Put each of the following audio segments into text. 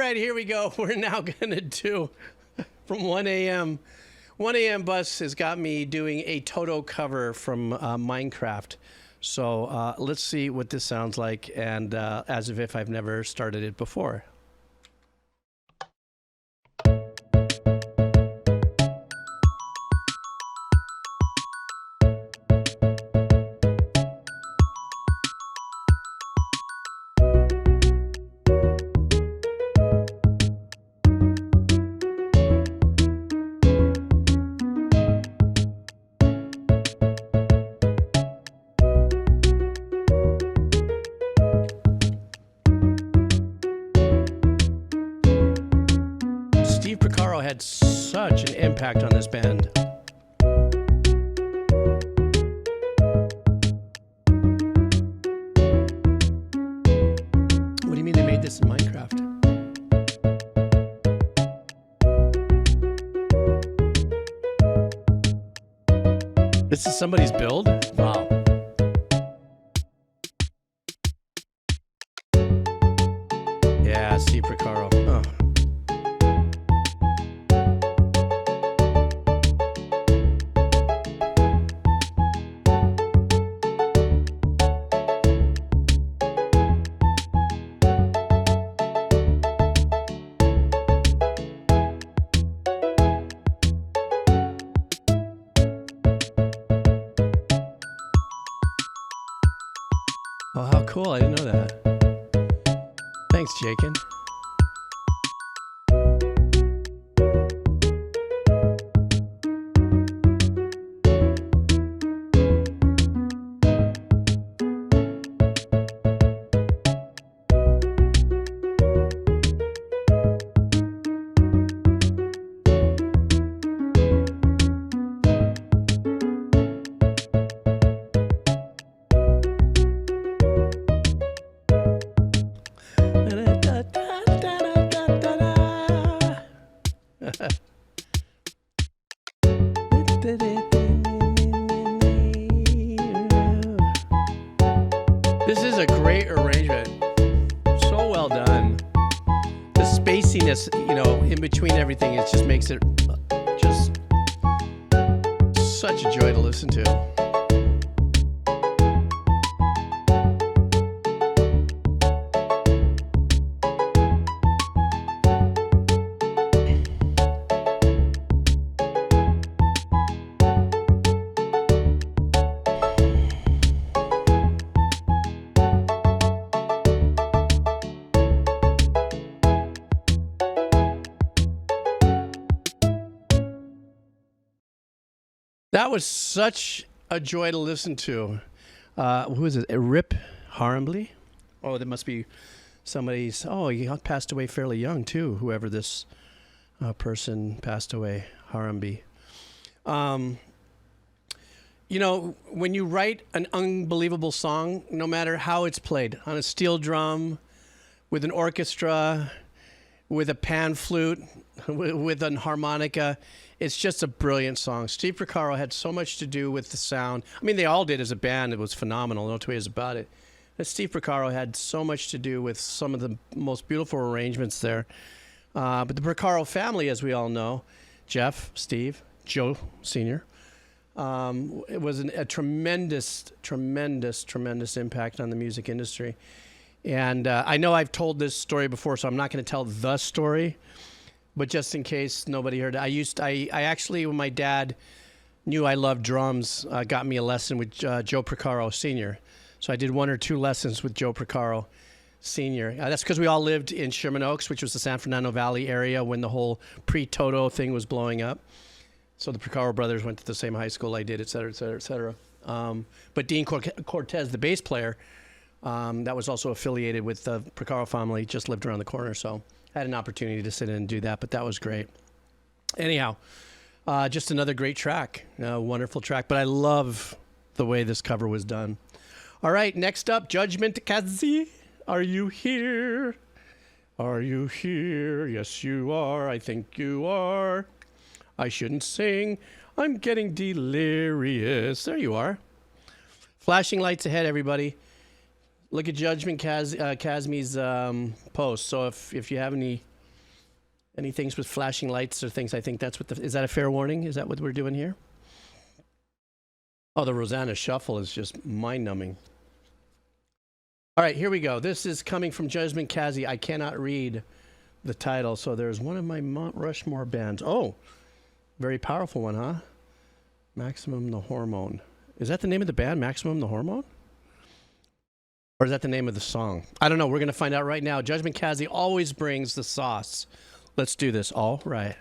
right, here we go. We're now going to do from 1 a.m. 1 a.m. bus has got me doing a Toto cover from Minecraft. So let's see what this sounds like, and as if I've never started it before. Had such an impact on this band. What do you mean they made this in Minecraft? This is somebody's build? Wow. Yeah, Steve Porcaro. Oh. Oh, how cool. I didn't know that. Thanks, Jakin. This is a great arrangement. So well done. The spaciness, you know, in between everything, it just makes it just such a joy to listen to. That was such a joy to listen to. Who is it? Rip Harmbley? Oh, that must be somebody's. Oh, he passed away fairly young, too, whoever this person passed away, Harmby. You know, when you write an unbelievable song, no matter how it's played, on a steel drum, with an orchestra, with a pan flute, with an harmonica, it's just a brilliant song. Steve Porcaro had so much to do with the sound. I mean, they all did as a band. It was phenomenal. No two ways about it. But Steve Porcaro had so much to do with some of the most beautiful arrangements there. But the Porcaro family, as we all know, Jeff, Steve, Joe Sr., it was a tremendous, tremendous, tremendous impact on the music industry. And I know I've told this story before, so I'm not going to tell the story. But just in case nobody heard it, I actually, when my dad knew I loved drums, got me a lesson with Joe Porcaro Sr. So I did 1 or 2 lessons with Joe Porcaro Sr. That's because we all lived in Sherman Oaks, which was the San Fernando Valley area when the whole pre-Toto thing was blowing up. So the Porcaro brothers went to the same high school I did, et cetera, et cetera, et cetera. But Dean Cortez, the bass player, that was also affiliated with the Porcaro family, just lived around the corner, so I had an opportunity to sit in and do that, but that was great. Anyhow, just another great track, wonderful track, but I love the way this cover was done. All right, next up, Judgment Kazi. Are you here? Are you here? Yes, you are. I think you are. I shouldn't sing. I'm getting delirious. There you are. Flashing lights ahead, everybody. Look at Judgment Kazmi's post. So if you have any Any things with flashing lights or things, I think that's what is that a fair warning? Is that what we're doing here? Oh, the Rosanna Shuffle is just mind-numbing. All right, here we go. This is coming from Judgment Kazi. I cannot read the title, so there's one of my Mount Rushmore bands. Oh, very powerful one, huh? Maximum the Hormone. Is that the name of the band, Maximum the Hormone? Or is that the name of the song? I don't know. We're going to find out right now. Judgment Kazi always brings the sauce. Let's do this. All right.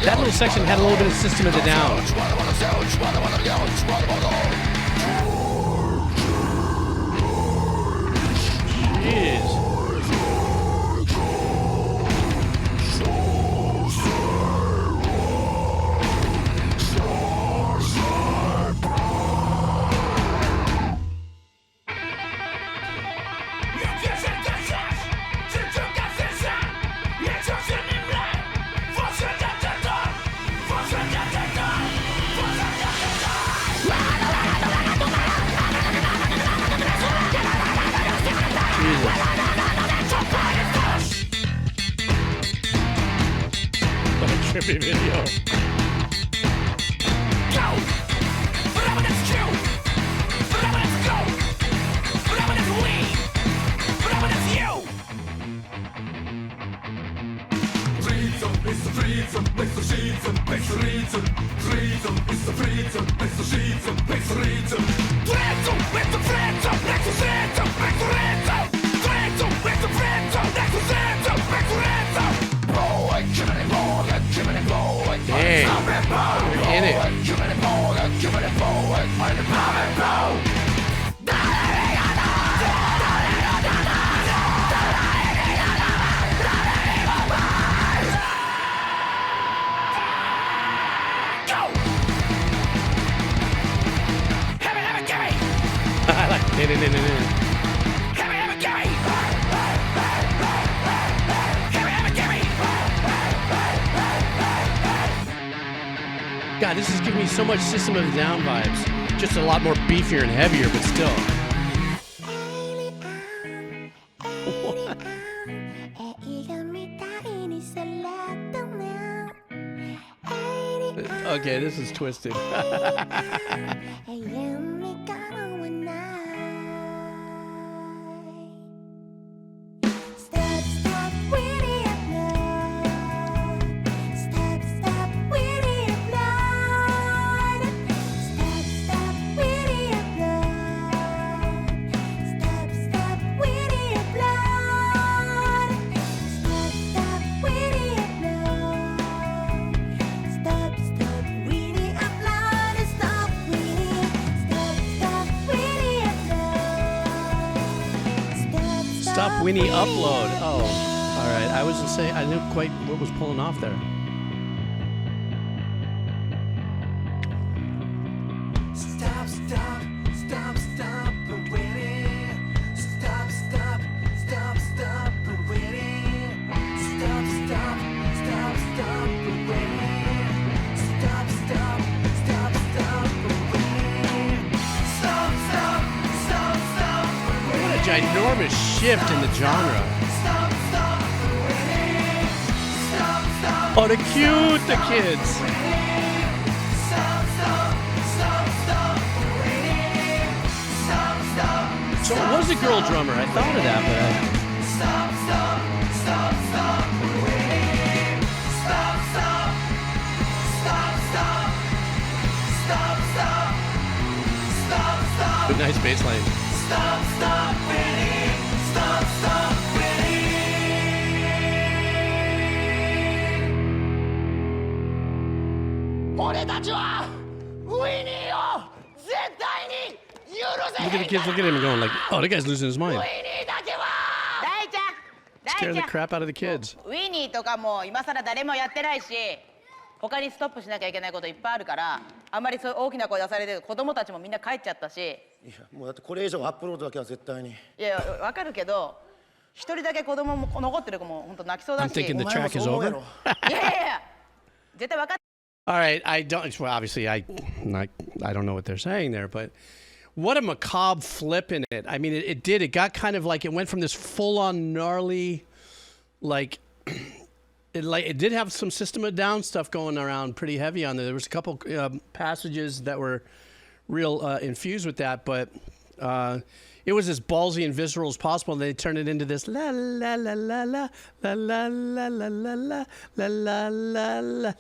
That little section had a little bit of System of the Down. Jeez. Trippy video. In it. I like it. God, this is giving me so much System of the Down vibes. Just a lot more beefier and heavier, but still. Okay, this is twisted. Stop Winnie upload. Oh, all right. I was just saying, I didn't quite what was pulling off there. Stop, stop, stop, stop the Winnie. Stop, stop, stop, stop the Winnie. Stop, stop, stop, stop the Winnie. Stop, stop, stop, stop the Winnie. Stop, stop, stop, stop the Winnie. What a ginormous shift in the genre. Oh, they're cute, the kids. So it was a girl drummer. I thought of that, but But nice bass line. Stop winning. Stop Look at the kids, look at him and going like, oh, that guy's losing his mind. Scaring the crap out of the kids. ウィニーとかも今更誰もやってないし、他にストップしなきゃいけないこといっぱいあるから、あんまりそう大きな声出されて子供たちもみんな帰っちゃったし。いや、もうだってこれ以上アップロードだけは絶対に。いや、わかるけど、一人だけ子供も残ってる子も本当泣きそうだし。I'm thinking the track is over. いやいや、絶対わかっ。All right, I don't. Well, obviously, I don't know what they're saying there, but what a macabre flip in it. I mean, it did. It got kind of like it went from this full-on gnarly, like it did have some System of a Down stuff going around, pretty heavy on there. There was a couple passages that were real infused with that, but it was as ballsy and visceral as possible. And they turned it into this la la la la la la la la la la la la la la.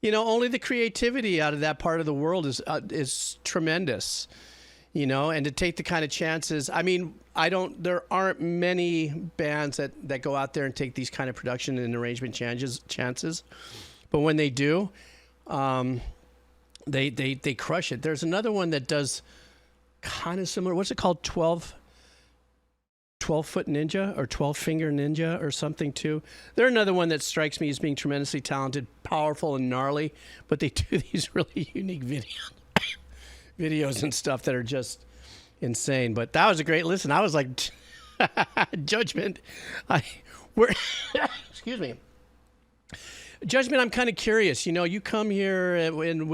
You know, only the creativity out of that part of the world is tremendous, you know, and to take the kind of chances. I mean, there aren't many bands that go out there and take these kind of production and arrangement chances. But when they do, they crush it. There's another one that does kind of similar. What's it called? 12-foot ninja or 12-finger ninja or something too. They're another one that strikes me as being tremendously talented, powerful, and gnarly, but they do these really unique videos and stuff that are just insane. But that was a great listen. I was like, Judgment. Excuse me. Judgment, I'm kind of curious. You know, you come here and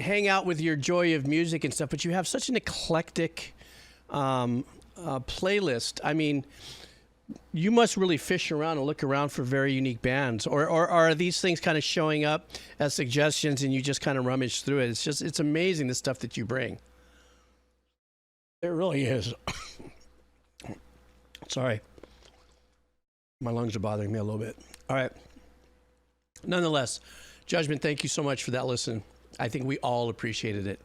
hang out with your joy of music and stuff, but you have such an eclectic playlist. I mean, you must really fish around and look around for very unique bands, or are these things kind of showing up as suggestions and you just kind of rummage through it? It's amazing the stuff that you bring. It really is. Sorry. My lungs are bothering me a little bit. All right. Nonetheless, Judgment, thank you so much for that listen. I think we all appreciated it.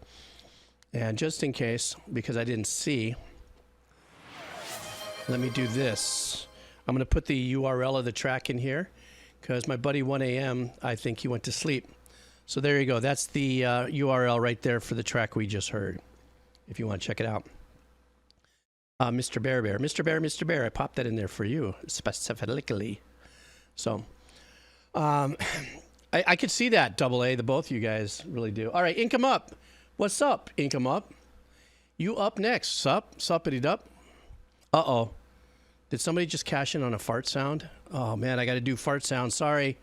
And just in case, because I didn't see, let me do this. I'm going to put the URL of the track in here because my buddy 1 a.m., I think he went to sleep. So there you go. That's the URL right there for the track we just heard, if you want to check it out. Mr. Bear. Mr. Bear, I popped that in there for you, specifically. So I could see that, Double A, the both of you guys really do. All right, Income Up. What's up, Income Up? You up next. Suppity dup. Uh-oh. Did somebody just cash in on a fart sound? Oh, man, I got to do fart sounds. Sorry.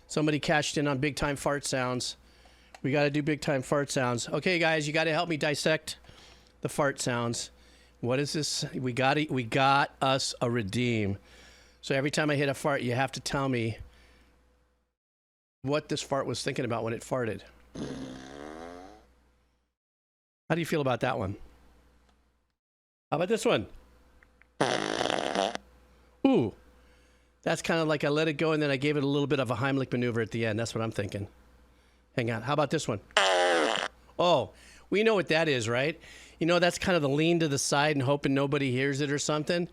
Somebody cashed in on big-time fart sounds. We got to do big-time fart sounds. Okay, guys, you got to help me dissect the fart sounds. What is this? We got us a redeem. So every time I hit a fart, you have to tell me what this fart was thinking about when it farted. How do you feel about that one? How about this one? Ooh, that's kind of like I let it go and then I gave it a little bit of a Heimlich maneuver at the end. That's what I'm thinking. Hang on. How about this one? Oh, we know what that is, right? You know, that's kind of the lean to the side and hoping nobody hears it or something.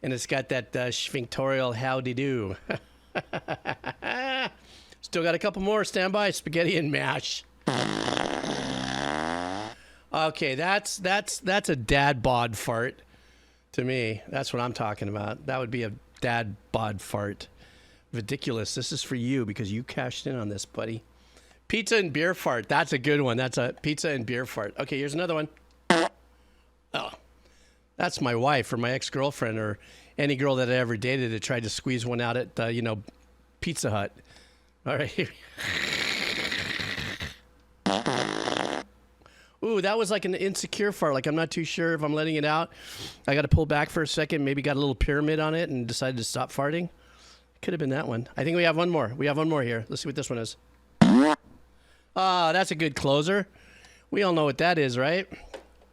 And it's got that sphinctorial howdy-do. Still got a couple more. Stand by. Spaghetti and mash. Okay, that's a dad bod fart. To me, that's what I'm talking about. That would be a dad bod fart. Ridiculous. This is for you because you cashed in on this, buddy. Pizza and beer fart. That's a good one. That's a pizza and beer fart. Okay, here's another one. Oh, that's my wife or my ex-girlfriend or any girl that I ever dated that tried to squeeze one out at, Pizza Hut. All right. Ooh, that was like an insecure fart. Like, I'm not too sure if I'm letting it out. I got to pull back for a second. Maybe got a little pyramid on it and decided to stop farting. Could have been that one. I think we have one more. We have one more here. Let's see what this one is. Ah, that's a good closer. We all know what that is, right?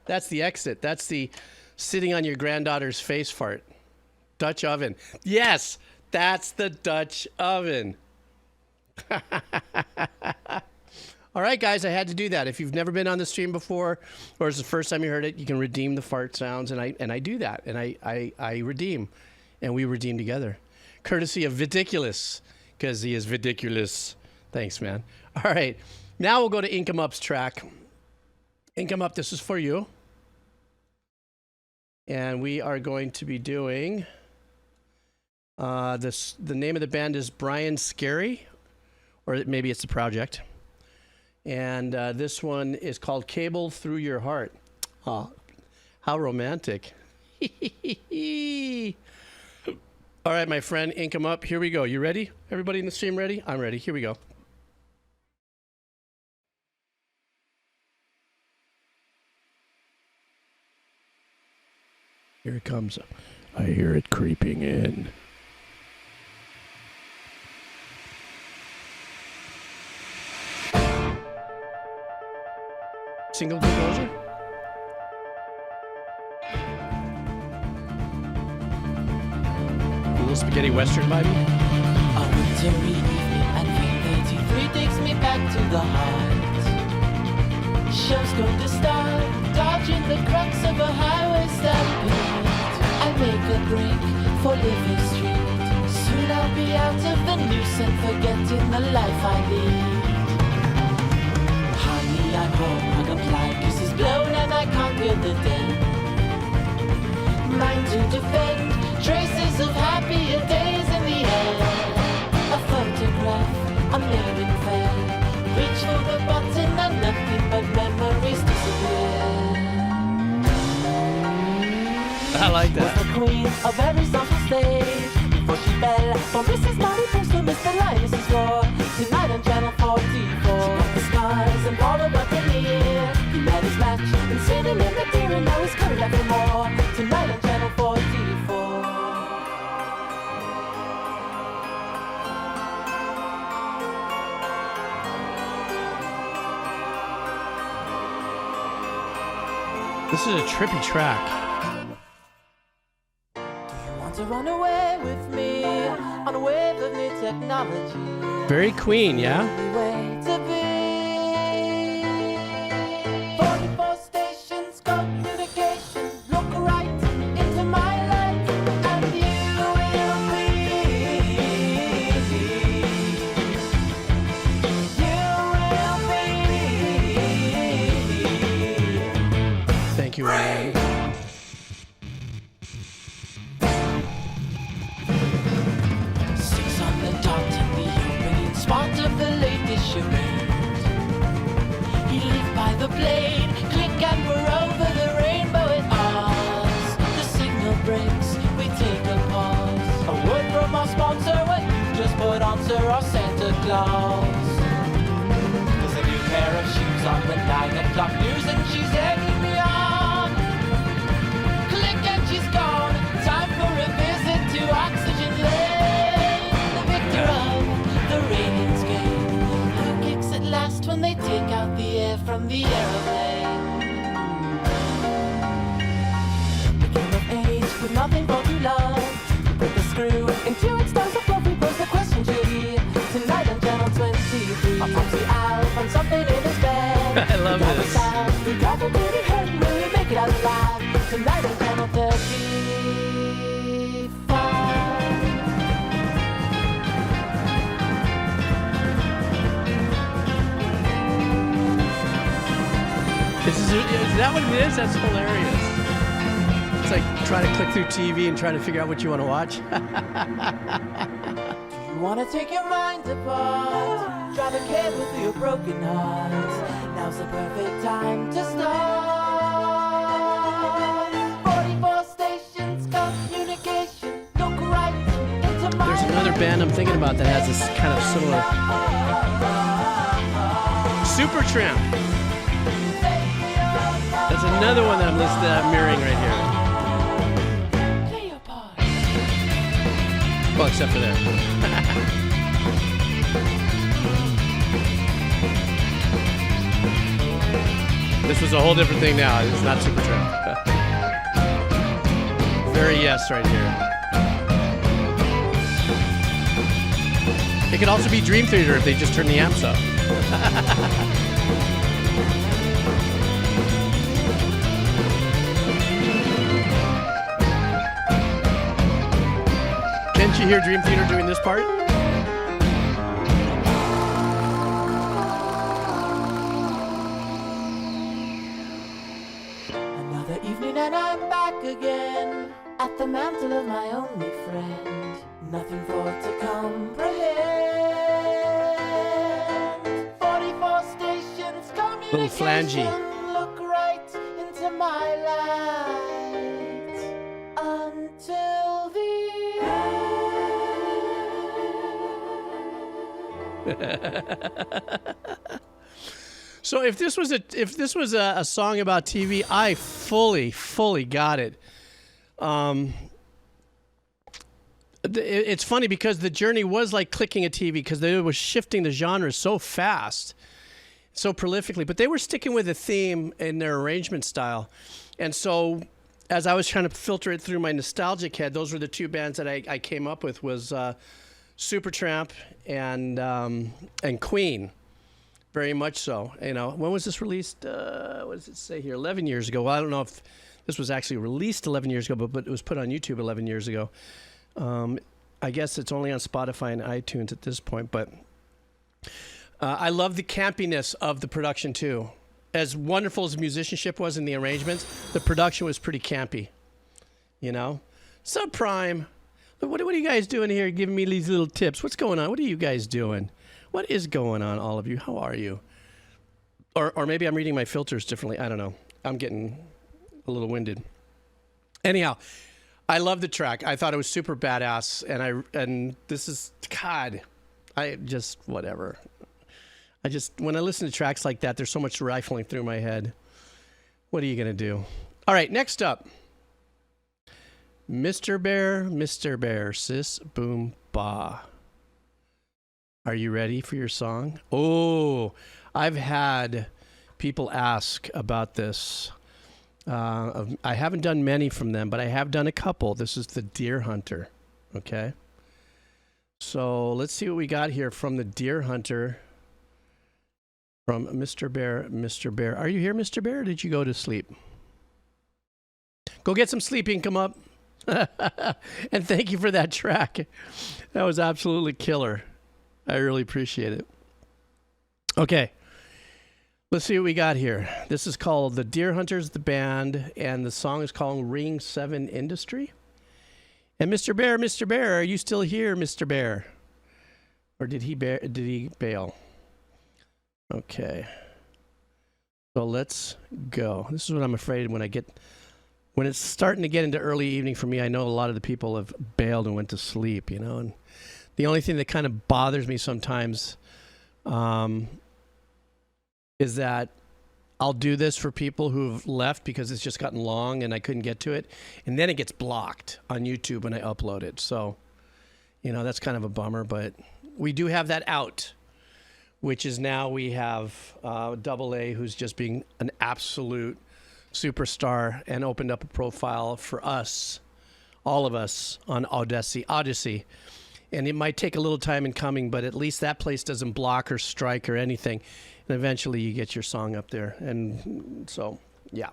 That's the exit. That's the sitting on your granddaughter's face fart. Dutch oven. Yes, that's the Dutch oven. All right, guys, I had to do that. If you've never been on the stream before, or it's the first time you heard it, you can redeem the fart sounds, and I do that, and I redeem, and we redeem together, courtesy of Vidiculous, because he is ridiculous. Thanks, man. All right, now we'll go to Income Up's track. Income Up, this is for you, and we are going to be doing the name of the band is Bryan Scary, or maybe it's the project. And this one is called Cable Through Your Heart. Oh, how romantic. All right, my friend, Income Up. Here we go. You ready? Everybody in the stream ready? I'm ready. Here we go. Here it comes. I hear it creeping in. Single composer? Little spaghetti western vibe? A wintry evening and Pt3 takes me back to the heart. Show's going to start, dodging the cracks of a highway stampede. I make a break for Living Street. Soon I'll be out of the noose and forgetting the life I lead. Honey, I'm home, hung up like kisses blown, and I conquered the dead. Mine to defend, traces of happier days in the air. A photograph, a mirroring fair. Reach for the button and nothing but memories disappear. I like that. Was the queen of every social stage. Before she fell for Mrs. Money Prince to Mr. Linus's floor. Tonight on Channel 44. She got the scars and Paul the Buccaneer. He met his match and sitting in the deer, and now he's coming back for more. Tonight on Channel 44. This is a trippy track. To run away with me on a wave of new technology. Very Queen, yeah? The way to be. 44 stations, communication. Look right into my life, and you will be. You will be. Thank you, Ryan. Spot of the latest charade. He lived by the blade, click and we're over the rainbow at Oz. The signal breaks, we take a pause. A word from our sponsor, what you just put on, sir, our Santa Claus. There's a new pair of shoes on the 9 o'clock news, and she's egging me on. Click and she's gone, time for a visit to Oxygen Lane. The victor of the ratings game. Who kicks at last when they take out the air from the aeroplane? Became of age with nothing but true love. Put the screw into its stars of love. We pose the question, Judy. Tonight on Channel 23. I'll talk to Al from something in his bed. I love this. We grab a bit of head, will we make it out alive? Tonight on Channel 35. Is that what it is? That's hilarious. It's like trying to click through TV and trying to figure out what you want to watch. Do you want to take your mind apart? Drive a cable through your broken heart. Now's the perfect time to start. 44 stations, communication. Look right into my. There's another band I'm thinking about that has this kind of similar. Supertramp. That's another one that I'm mirroring right here. Play your part. Well, except for there. This was a whole different thing now. It's not Supertramp. Very yes right here. It could also be Dream Theater if they just turn the amps up. Can't you hear Dream Theater doing this part? Another evening and I'm back again at the mantle of my only friend. Nothing for to comprehend. 44 stations, Little flangey. communication, look right into my light until the end. So if this was a song about TV, I fully got it. It's funny because the journey was like clicking a TV because they were shifting the genres so fast, so prolifically, but they were sticking with a theme in their arrangement style. And so as I was trying to filter it through my nostalgic head, those were the two bands that I came up with was Supertramp and Queen. Very much so. You know, when was this released? What does it say here? 11 years ago. Well, I don't know if this was actually released 11 years ago, but it was put on YouTube 11 years ago. I guess it's only on Spotify and iTunes at this point, but I love the campiness of the production too. As wonderful as the musicianship was in the arrangements, the production was pretty campy. You know? Subprime. What are you guys doing here giving me these little tips? What's going on? What are you guys doing? What is going on, all of you? How are you? Or maybe I'm reading my filters differently. I don't know. I'm getting a little winded. Anyhow, I love the track. I thought it was super badass, and this is God. I just whatever. When I listen to tracks like that, there's so much rifling through my head. What are you gonna do? All right, next up, Mr. Bear, sis, boom, ba. Are you ready for your song? Oh, I've had people ask about this. I haven't done many from them, but I have done a couple. This is the Deer Hunter. Okay. So let's see what we got here from the Deer Hunter. From Mr. Bear, Mr. Bear. Are you here, Mr. Bear, or did you go to sleep? Go get some sleep and come up. And thank you for that track. That was absolutely killer. I really appreciate it. Okay. Let's see what we got here. This is called The Deer Hunters, the band, and the song is called Ring 7 Industry. And Mr. Bear, are you still here, Mr. Bear? Or did he bail? Okay. So let's go. This is what I'm afraid when it's starting to get into early evening for me, I know a lot of the people have bailed and went to sleep, you know, and the only thing that kind of bothers me sometimes is that I'll do this for people who've left because it's just gotten long and I couldn't get to it. And then it gets blocked on YouTube when I upload it. So, you know, that's kind of a bummer, but we do have that out, which is now we have Double A, who's just being an absolute superstar and opened up a profile for us, all of us on Odyssey. And it might take a little time in coming, but at least that place doesn't block or strike or anything. And eventually you get your song up there. And so, yeah.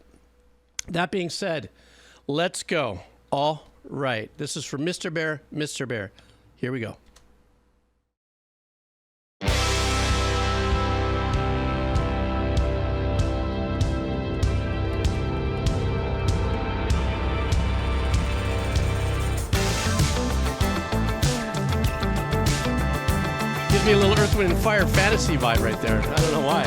That being said, let's go. All right. This is for Mr. Bear, Mr. Bear. Here we go. Gives me a little Earth, Wind, and Fire fantasy vibe right there. I don't know why.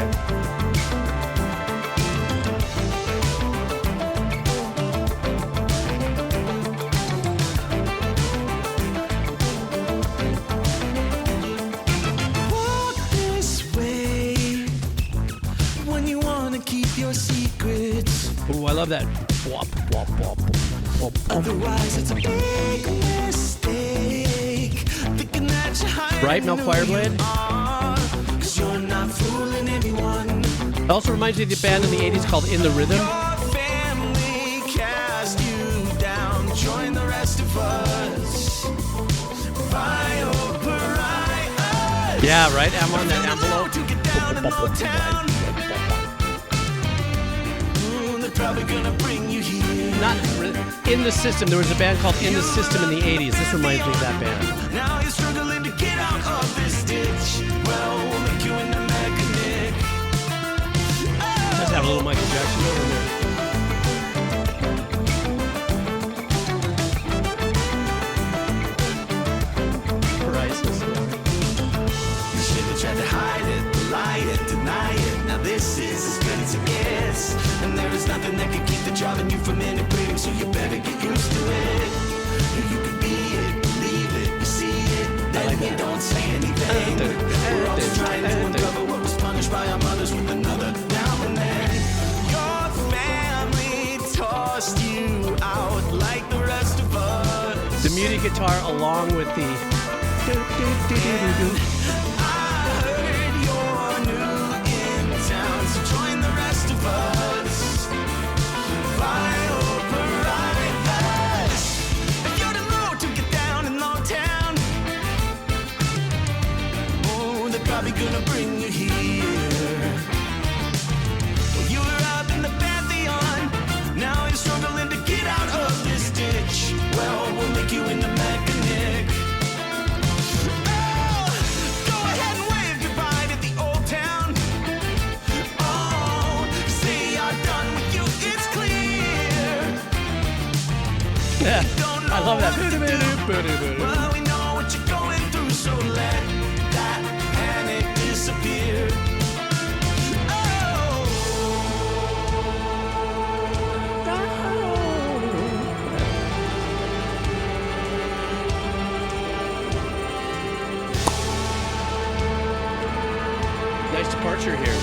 Walk this way when you want to keep your secrets. Ooh, I love that. Wop, wop, wop, wop, wop. Otherwise, it's a big mistake. Thinking that you're hiding Right, Milk Fireblade? Cause you're not fooling anyone. It also reminds me of the band in the 80s called In the Rhythm. Your family cast you down. Join the rest of us. Yeah, right? I'm on that envelope. To get down in Motown. They're probably gonna bring you here. Not In the System. There was a band called In the System in the 80s. This reminds me of that band. Now you're struggling to get out of this ditch. Well, we'll make you into mechanic. Let's have a little Michael Jackson over there. Prices. You should have tried to hide it, lie it, deny it. Now this is as good as it gets. And there is nothing that can keep the driving you from integrating, so you better get used to it. You can be it, believe it, you see it, then you don't say anything. We're always trying to uncover what was punished by our mothers with another now and then. Your family tossed you out like the rest of us. The muted guitar along with the... I heard you're new in town, so join the rest of us. If you're the low to get down in Longtown, oh, they're probably gonna bring you here. Well, you were up in the Pantheon, now you're struggling to get out of this ditch. Well, we'll make you into mechanic. Yeah, I love that. Well, we know what you're going through, so let that panic disappear. Nice departure here.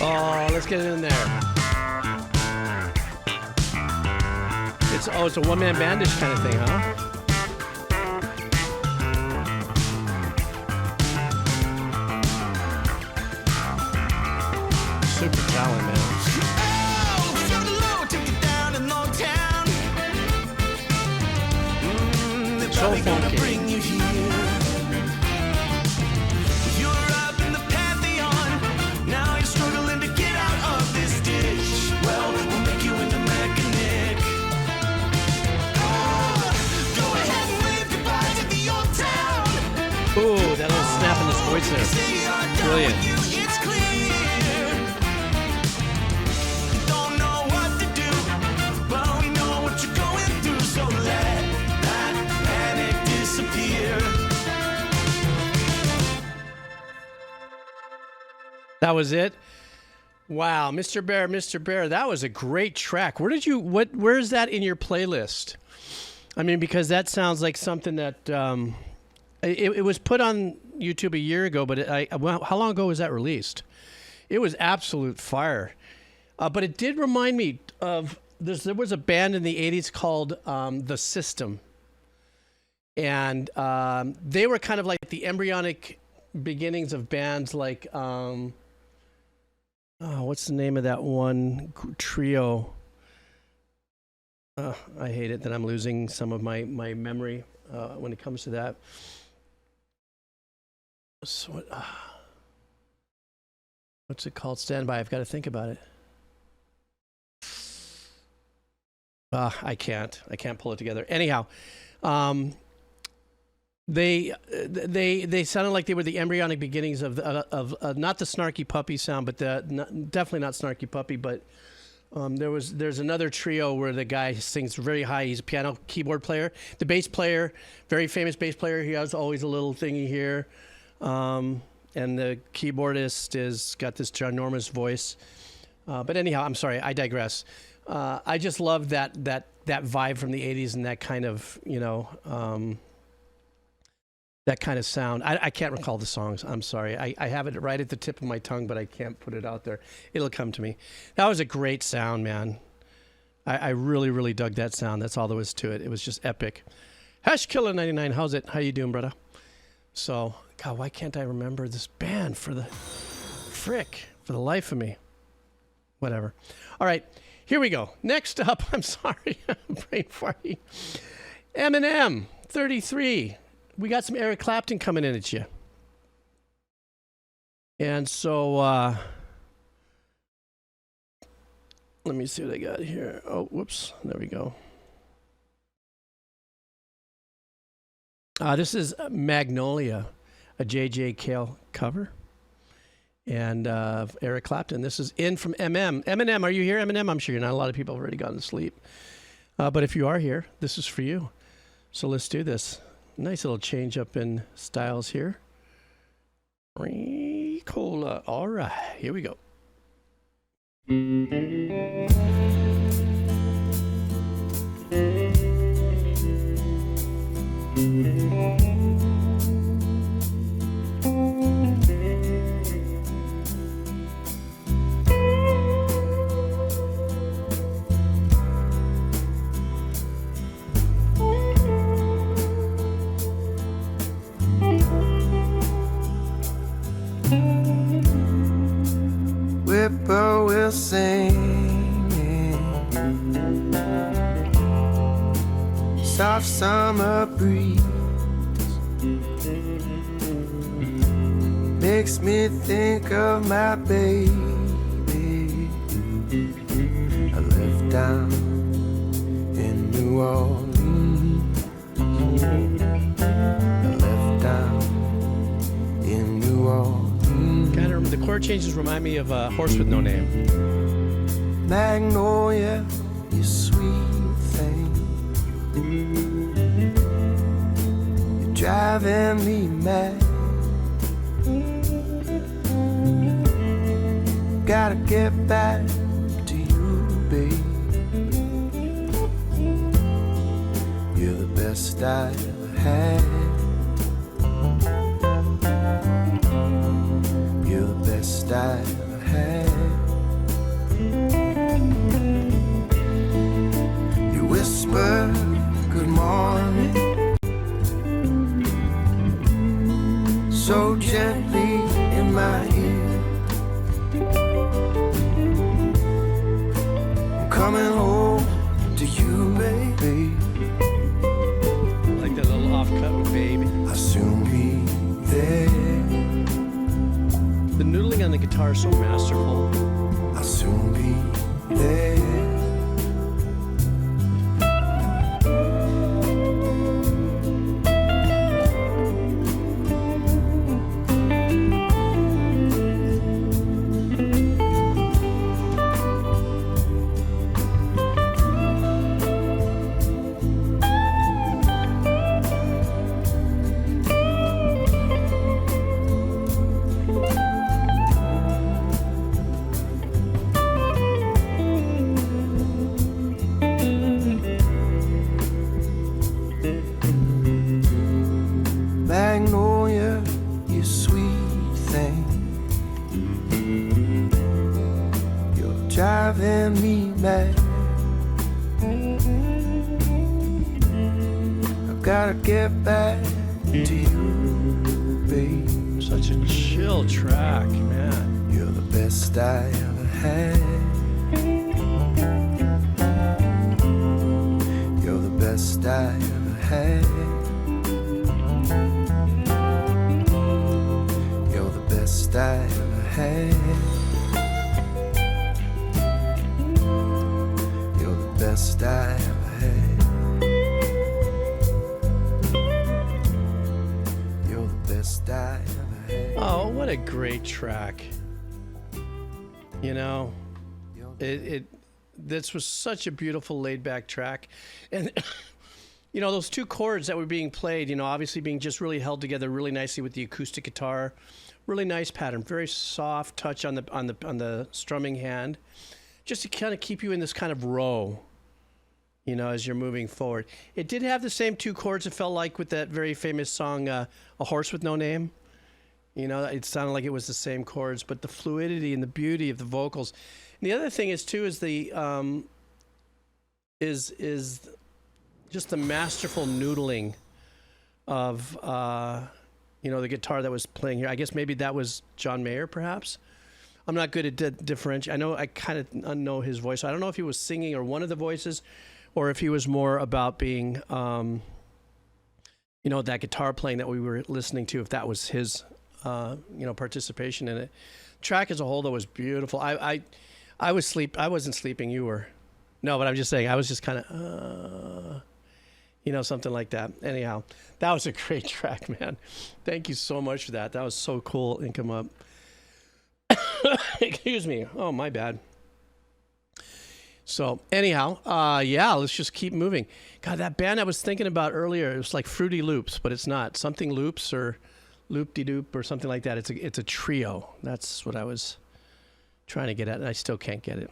Oh, let's get it in there. It's a one-man bandish kind of thing, huh? Super talent, man. So funky. Ooh, that little snap in his voice there. Brilliant. It's clear. Don't know what to do, but we know what you're going through, so let that panic disappear. That was it. Wow, Mr. Bear, that was a great track. Where is that in your playlist? I mean, because that sounds like something that it was put on YouTube a year ago, but how long ago was that released? It was absolute fire. But it did remind me of there was a band in the 80s called The System. And they were kind of like the embryonic beginnings of bands like, what's the name of that one trio? I hate it that I'm losing some of my memory when it comes to that. So, what's it called? Stand by. I've got to think about it. I can't pull it together. Anyhow, they sounded like they were the embryonic beginnings of not the Snarky Puppy sound, but definitely not Snarky Puppy. But there's another trio where the guy sings very high. He's a piano keyboard player. The bass player, very famous bass player. He has always a little thingy here. And the keyboardist has got this ginormous voice. But anyhow, I'm sorry, I digress. I just love that vibe from the 80s and that kind of, that kind of sound. I can't recall the songs. I'm sorry. I have it right at the tip of my tongue, but I can't put it out there. It'll come to me. That was a great sound, man. I really, really dug that sound. That's all there was to it. It was just epic. Hashkiller99, how's it? How you doing, brother? So, God, why can't I remember this band for the life of me? Whatever. All right, here we go. Next up, I'm sorry, brain farting. Eminem, 33. We got some Eric Clapton coming in at you. And so, let me see what I got here. Oh, whoops. There we go. This is Magnolia, a J.J. Cale cover. And Eric Clapton. This is in from MM. Eminem, are you here, Eminem? I'm sure you're not. A lot of people have already gone to sleep. But if you are here, this is for you. So let's do this. Nice little change up in styles here. Cola. All right, here we go. Whippoorwill singing, soft summer breeze makes me think of my baby. I lived down in New Orleans. I lived down in New Orleans. Kind of, the chord changes remind me of a Horse with No Name. Magnolia, you sweet thing, you're driving me mad. Gotta get back to you, babe. You're the best I ever had. You're the best I ever had. You whisper good morning so gently in my ear. I'm coming home to you, baby. I like that little off-cut with baby. I'll soon be there. The noodling on the guitar is so masterful. I'll soon be there. Magnolia, you sweet thing, you're driving me mad. I've gotta get back to you, babe. Such a chill track, man. You're the best I ever had. You're the best I ever had. You're the best I ever had. You're the best I ever had. You're the best I ever had. Oh, what a great track. You know, this was such a beautiful laid back track. And you know, those two chords that were being played, you know, obviously being just really held together really nicely with the acoustic guitar. Really nice pattern, very soft touch on the strumming hand. just to kind of keep you in this kind of row, you know, as you're moving forward. It did have the same 2 chords, it felt like, with that very famous song, A Horse with No Name. You know, it sounded like it was the same chords, but the fluidity and the beauty of the vocals. And the other thing is, too, is the is just the masterful noodling of you know, the guitar that was playing here. I guess maybe that was John Mayer, perhaps. I'm not good at differentiate. I know I kind of know his voice. I don't know if he was singing or one of the voices, or if he was more about being, you know, that guitar playing that we were listening to. If that was his, you know, participation in it. Track as a whole, though, was beautiful. I wasn't sleeping. You were. No, but I'm just saying. I was just kind of, you know, something like that. Anyhow, that was a great track, man. Thank you so much for that. That was so cool. And come up. Excuse me. Oh, my bad. So anyhow, yeah, let's just keep moving. God, that band I was thinking about earlier, it was like Fruity Loops, but it's not. Something Loops or Loop-de-Doop or something like that. It's a trio. That's what I was trying to get at, and I still can't get it.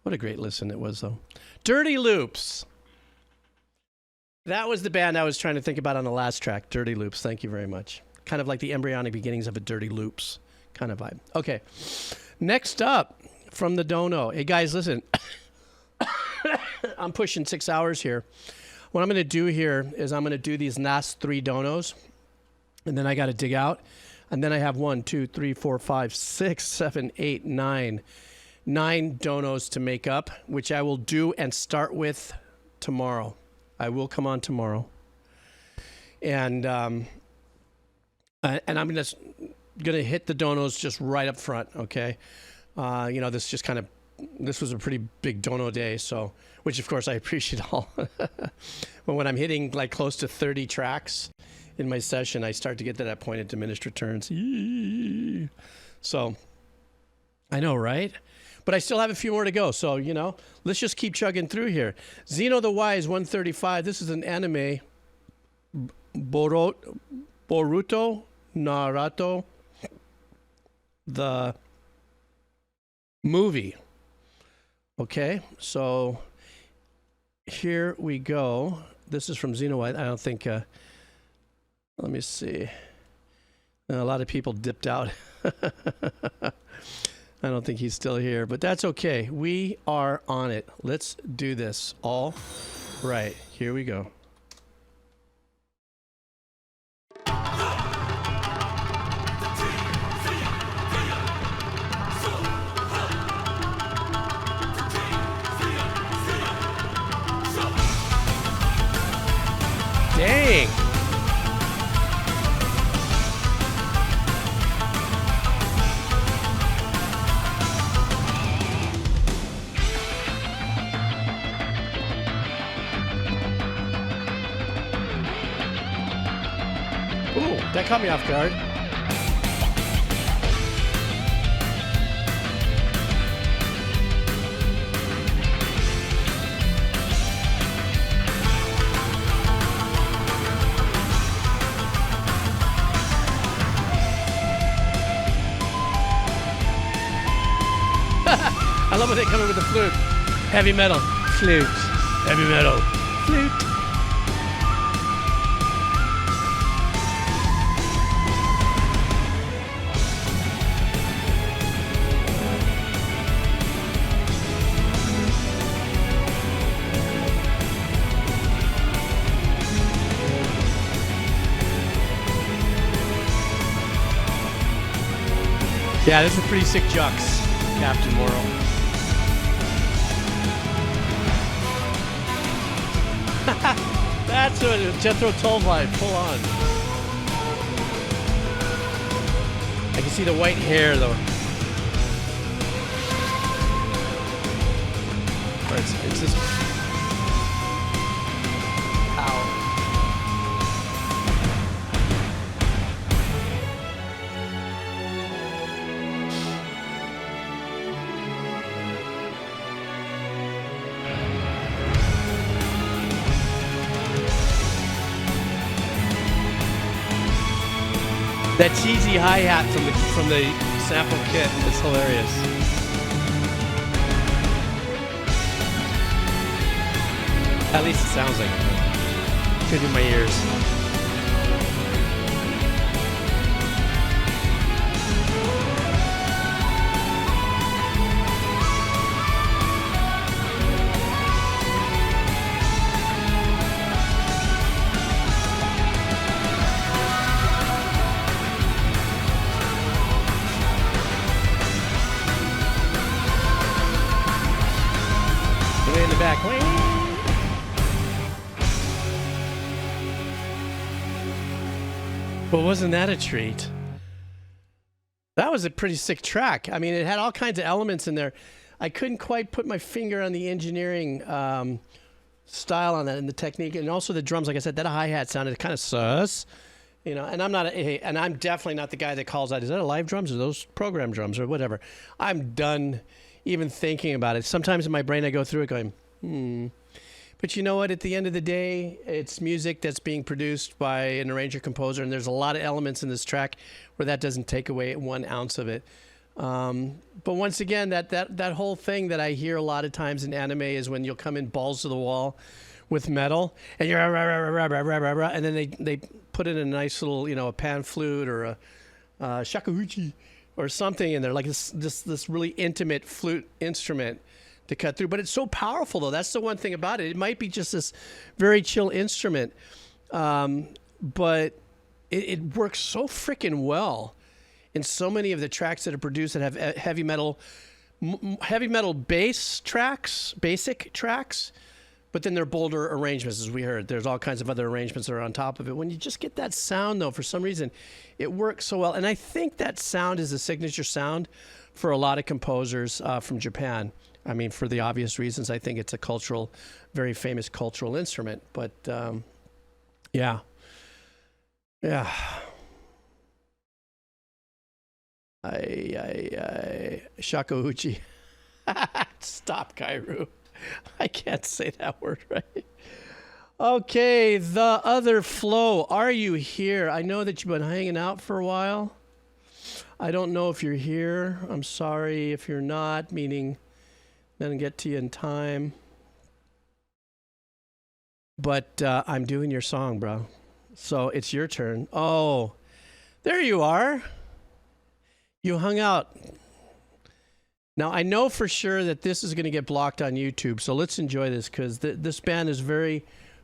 What a great listen it was, though. Dirty Loops. That was the band I was trying to think about on the last track, Dirty Loops. Thank you very much. Kind of like the embryonic beginnings of a Dirty Loops kind of vibe. Okay, next up from the dono. Hey, guys, listen. I'm pushing 6 hours here. What I'm going to do here is I'm going to do these last 3 donos, and then I got to dig out. And then I have 1, 2, 3, 4, 5, 6, 7, 8, 9. 9 donos to make up, which I will do and start with tomorrow. I will come on tomorrow. And I'm gonna hit the donos just right up front, okay? You know, this was a pretty big dono day, so, which of course I appreciate all. But when I'm hitting like close to 30 tracks in my session, I start to get to that point of diminished returns. So, I know, right? But I still have a few more to go, so, you know, let's just keep chugging through here. Xeno the Wise 135. This is an anime. Boruto, Naruto, the movie. Okay, so here we go. This is from Xeno. I don't think, let me see. A lot of people dipped out. I don't think he's still here, but that's okay. We are on it. Let's do this. All right, here we go. Dang. Ooh, that caught me off guard. I love when they come in with the flute. Heavy metal, flute. Heavy metal, flute. Yeah, this is pretty sick jucks, Captain Moral. That's a Jethro Tull vibe, full on. I can see the white hair though. Or it's just... Ow. That cheesy hi-hat from the sample kit is hilarious. At least it sounds like it. Could be my ears. Way in the back. Well, wasn't that a treat? That was a pretty sick track. I mean, it had all kinds of elements in there. I couldn't quite put my finger on the engineering style on that and the technique, and also the drums. Like I said, that hi-hat sounded kind of sus, you know. And I'm definitely not the guy that calls out, is that a live drums or those program drums or whatever. I'm done even thinking about it. Sometimes in my brain I go through it going, But you know what? At the end of the day, it's music that's being produced by an arranger composer, and there's a lot of elements in this track where that doesn't take away 1 ounce of it. But once again, that whole thing that I hear a lot of times in anime is when you'll come in balls to the wall with metal, and you're and then they put in a nice little, you know, a pan flute or a shakuhachi or something in there, like this really intimate flute instrument to cut through. But it's so powerful, though. That's the one thing about it. It might be just this very chill instrument, but it works so freaking well in so many of the tracks that are produced that have heavy metal bass tracks, basic tracks, but then they're bolder arrangements, as we heard. There's all kinds of other arrangements that are on top of it. When you just get that sound, though, for some reason, it works so well. And I think that sound is a signature sound for a lot of composers from Japan. I mean, for the obvious reasons, I think it's a very famous cultural instrument. But, yeah. Shakuhachi. Stop, Kairu. I can't say that word right. Okay, the other flow. Are you here? I know that you've been hanging out for a while. I don't know if you're here. I'm sorry if you're not, meaning then get to you in time. But I'm doing your song, bro. So it's your turn. Oh, there you are. You hung out. Now, I know for sure that this is going to get blocked on YouTube, so let's enjoy this, because this band is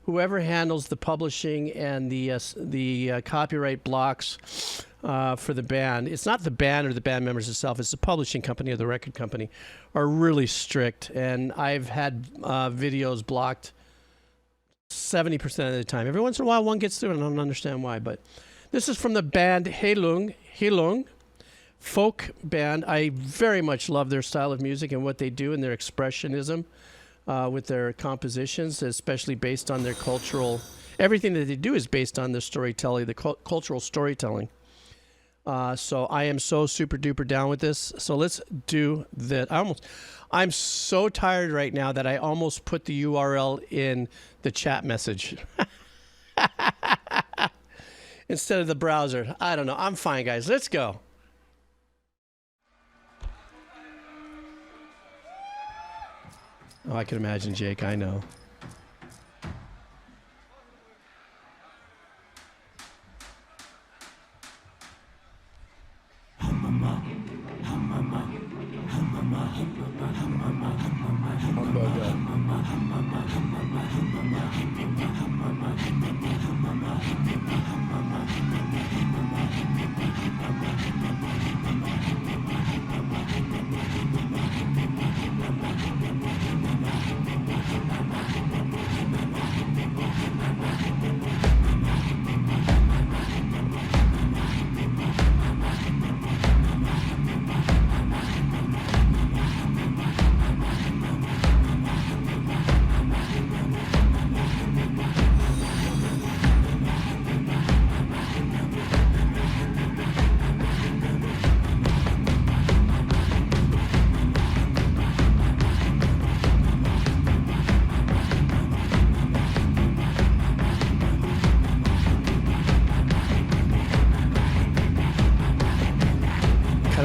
whoever handles the publishing and the copyright blocks for the band, it's not the band or the band members itself, it's the publishing company or the record company, are really strict. And I've had videos blocked 70% of the time. Every once in a while one gets through and I don't understand why, but this is from the band Heilung, folk band. I very much love their style of music and what they do and their expressionism with their compositions, especially based on their cultural. Everything that they do is based on their storytelling, the cultural storytelling. So I am so super duper down with this. So let's do that. I'm so tired right now that I almost put the URL in the chat message instead of the browser. I don't know. I'm fine, guys. Let's go. Oh, I can imagine, Jake. I know.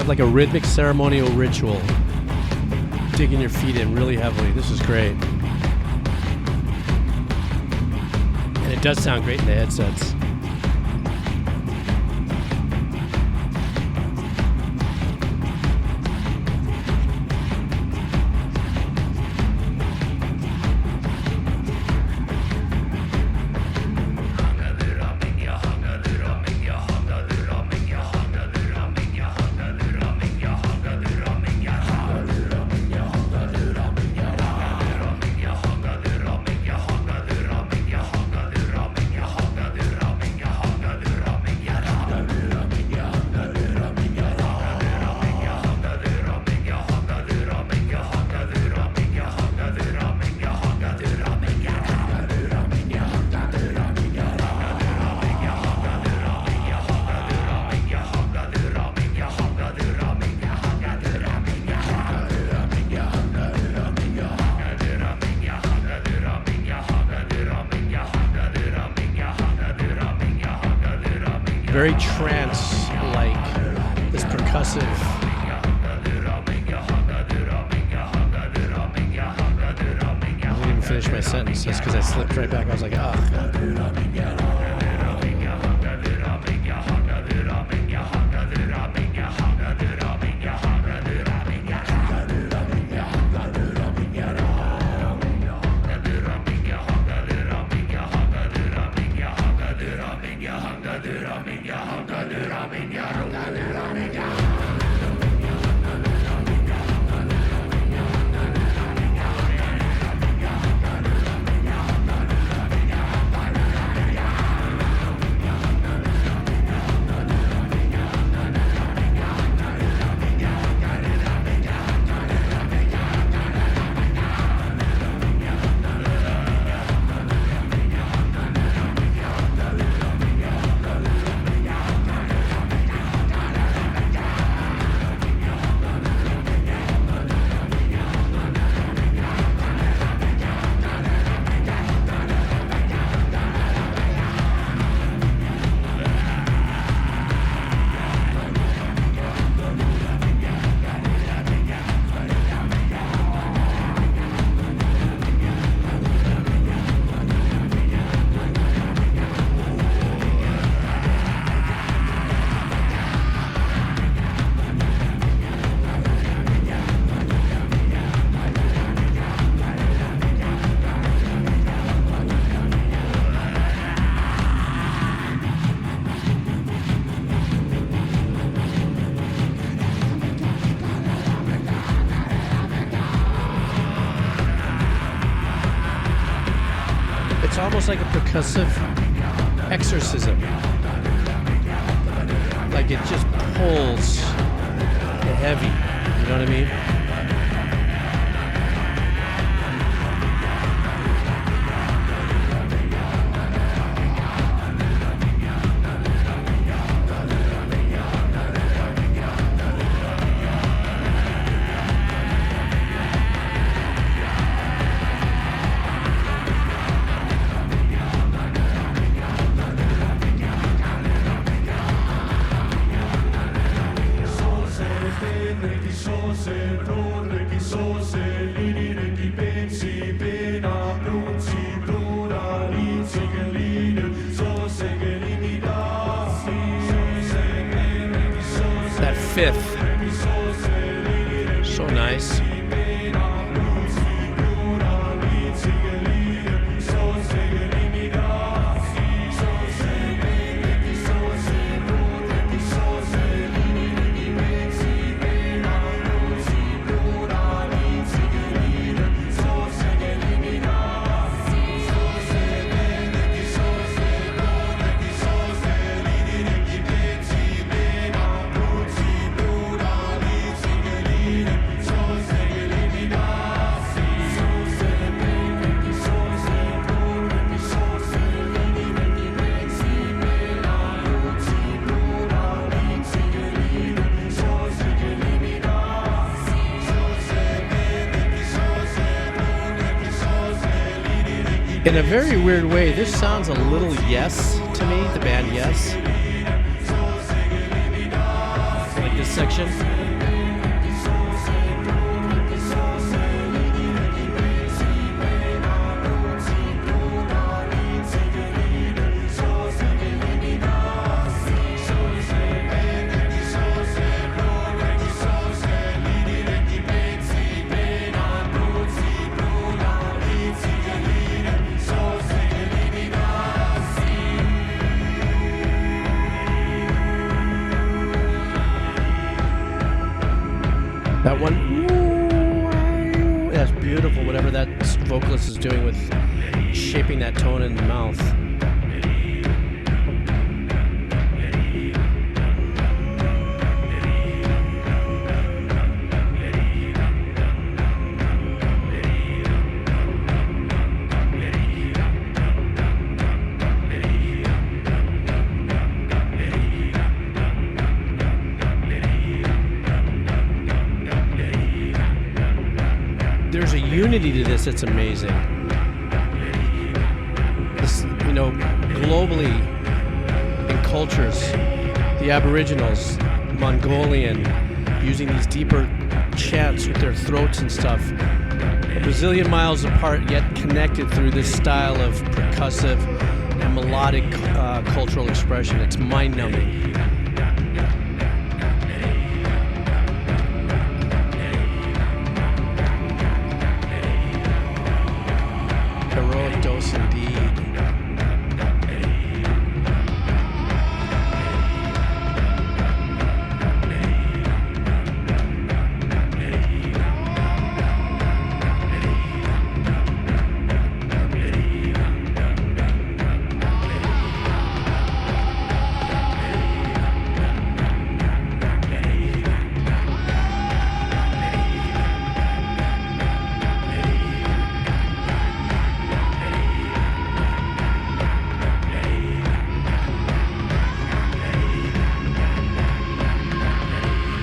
Like a rhythmic ceremonial ritual, digging your feet in really heavily. This is great. does sound great in the headsets. Very trance-like, this percussive. I didn't even finish my sentence just because I slipped right back. I was like, it's almost like a percussive exorcism. Like it just pulls the heavy, you know what I mean? That fifth, so nice. In a very weird way, this sounds a little Yes to me, the band Yes. Like this section. That one, that's beautiful, whatever that vocalist is doing with shaping that tone in the mouth. There's a unity to this that's amazing. This, you know, globally in cultures, the Aboriginals, Mongolian, using these deeper chants with their throats and stuff, a bazillion miles apart yet connected through this style of percussive and melodic cultural expression. It's mind-numbing.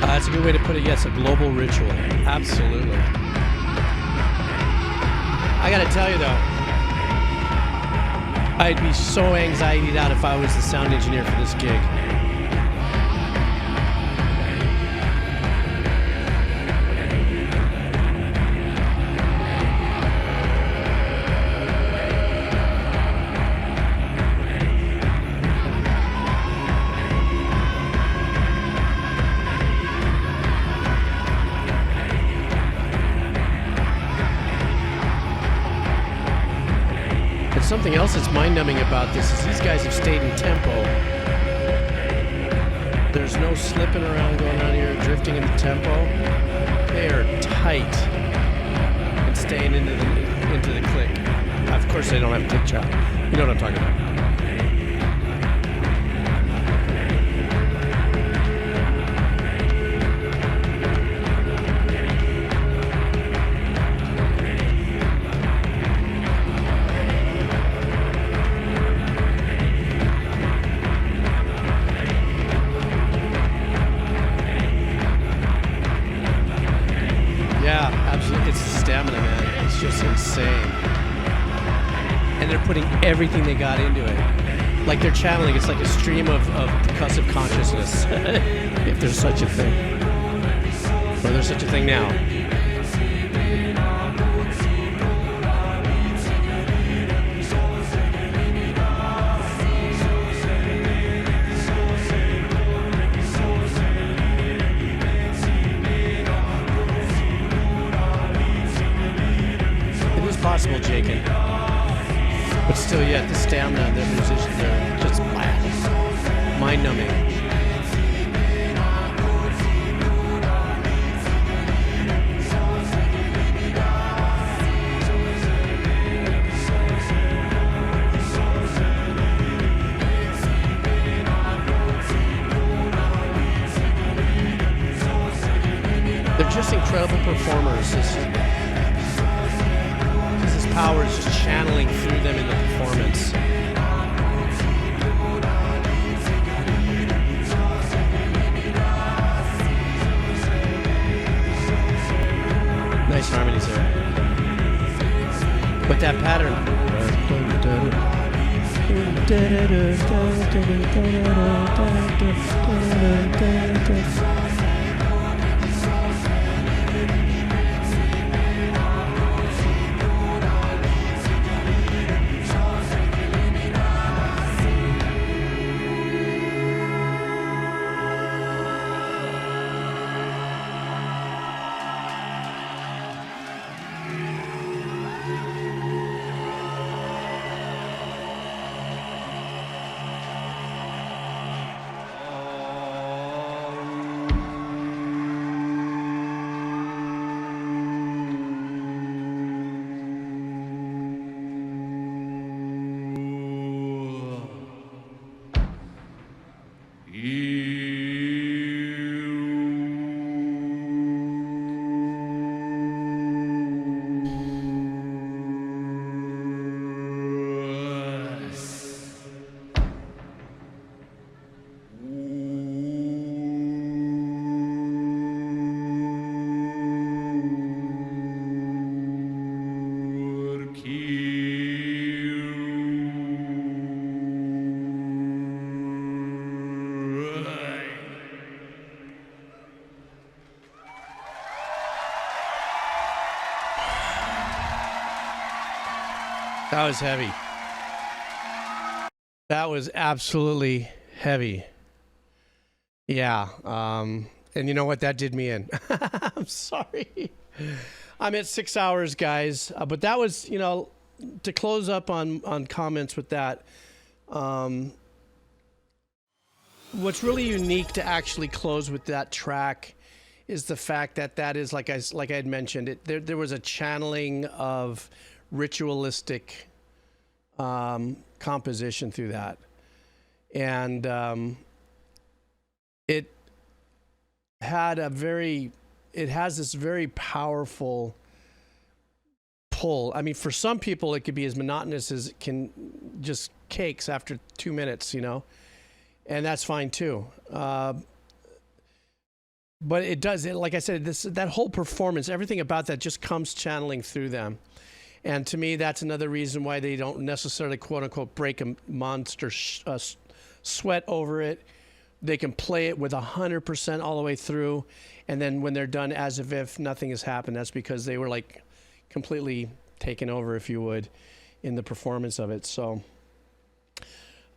That's a good way to put it. Yes, a global ritual. Absolutely. I gotta tell you though, I'd be so anxietied out if I was the sound engineer for this gig. Something else that's mind-numbing about this is these guys have stayed in tempo. There's no slipping around going on here, drifting in the tempo. They are tight and staying into the click. Of course, they don't have click chop. You know what I'm talking about. Everything they got into it. Like they're channeling, it's like a stream of percussive consciousness. If there's such a thing. Or there's such a thing now. It is possible, Jacob. But still, yet the stamina of the musicians are just mind-numbing. They're just incredible performers. This power is just channeling through them in the performance. Nice harmonies there. But that pattern. That was heavy. That was absolutely heavy. Yeah. And you know what? That did me in. I'm sorry. I'm at 6 hours, guys. But that was, you know, to close up on comments with that. What's really unique to actually close with that track is the fact that that is, like I had mentioned, there was a channeling of ritualistic composition through that. And it has this very powerful pull. I mean, for some people, it could be as monotonous as it can, just cakes after 2 minutes, you know, and that's fine too. But it does, like I said, that whole performance, everything about that just comes channeling through them. And to me, that's another reason why they don't necessarily, quote unquote, break a monster sweat over it. They can play it with 100% all the way through. And then when they're done, as if nothing has happened, that's because they were like completely taken over, if you would, in the performance of it. So,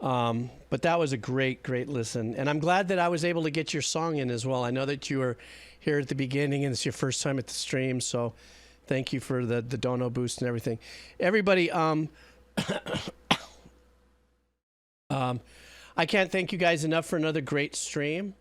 but that was a great listen. And I'm glad that I was able to get your song in as well. I know that you were here at the beginning and it's your first time at the stream. So thank you for the dono boost and everything. Everybody, I can't thank you guys enough for another great stream.